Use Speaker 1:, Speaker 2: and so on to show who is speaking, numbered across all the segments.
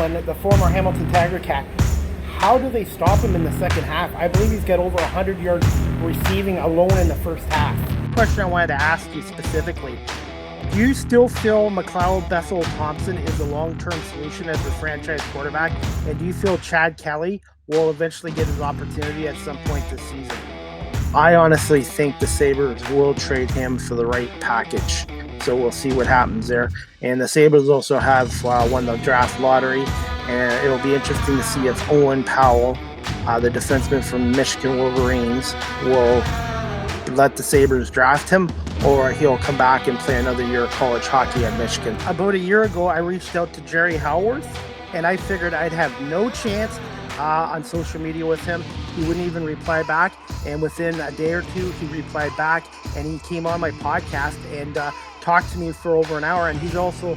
Speaker 1: Hamlin, the former Hamilton Tiger Cat. How do they stop him in the second half? I believe he's got over 100 yards receiving alone in the first half. Question I wanted to ask you specifically. Do you still feel McLeod Bethel Thompson is a long-term solution as the franchise quarterback? And do you feel Chad Kelly will eventually get his opportunity at some point this season? I honestly think the Sabres will trade him for the right package. So we'll see what happens there. And the Sabres also have won the draft lottery. And it'll be interesting to see if Owen Powell, the defenseman from Michigan Wolverines, will let the Sabres draft him, or he'll come back and play another year of college hockey at Michigan. About a year ago, I reached out to Jerry Howarth, and I figured I'd have no chance on social media with him. He wouldn't even reply back, and within a day or two, he replied back, and he came on my podcast and talked to me for over an hour, and he's also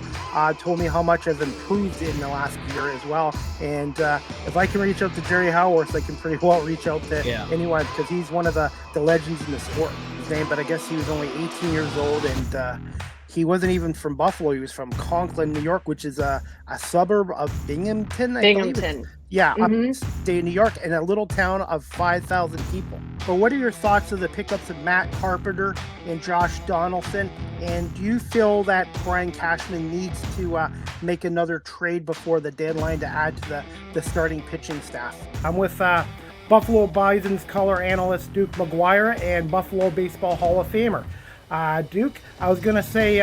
Speaker 1: told me how much I've improved in the last year as well. And if I can reach out to Jerry Howarth, I can pretty well reach out to anyone, because he's one of the legends in the sport. His name, but I guess he was only 18 years old, and he wasn't even from Buffalo. He was from Conklin, New York, which is a suburb of Binghamton.
Speaker 2: Binghamton.
Speaker 1: Yeah, upstate New York, in a little town of 5,000 people. But what are your thoughts of the pickups of Matt Carpenter and Josh Donaldson? And do you feel that Brian Cashman needs to make another trade before the deadline to add to the starting pitching staff? I'm with Buffalo Bison's color analyst Duke McGuire and Buffalo Baseball Hall of Famer. Duke, I was going to say,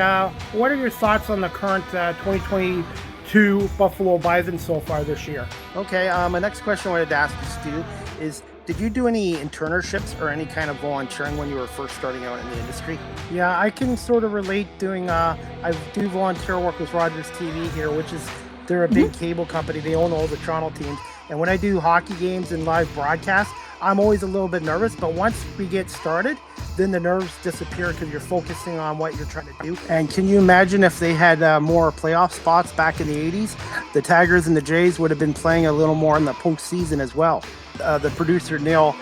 Speaker 1: what are your thoughts on the current 2022 Buffalo Bison so far this year? Okay, my next question I wanted to ask you, Stu, is did you do any internships or any kind of volunteering when you were first starting out in the industry? Yeah, I can sort of relate doing, I do volunteer work with Rogers TV here, which is, they're a big cable company. They own all the Toronto teams. And when I do hockey games and live broadcasts, I'm always a little bit nervous, but once we get started, then the nerves disappear because you're focusing on what you're trying to do. And can you imagine if they had more playoff spots back in the 80s? The Tigers and the Jays would have been playing a little more in the postseason as well. The producer, Neil,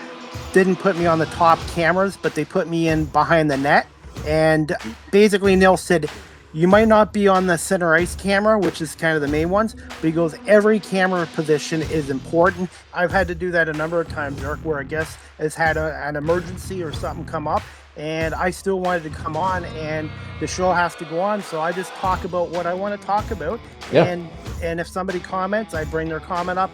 Speaker 1: didn't put me on the top cameras, but they put me in behind the net. And basically, Neil said, you might not be on the center ice camera, which is kind of the main ones, but he goes, every camera position is important. I've had to do that a number of times, Eric, where a guest has had an emergency or something come up, and I still wanted to come on, and the show has to go on, so I just talk about what I want to talk about. Yeah. And if somebody comments, I bring their comment up,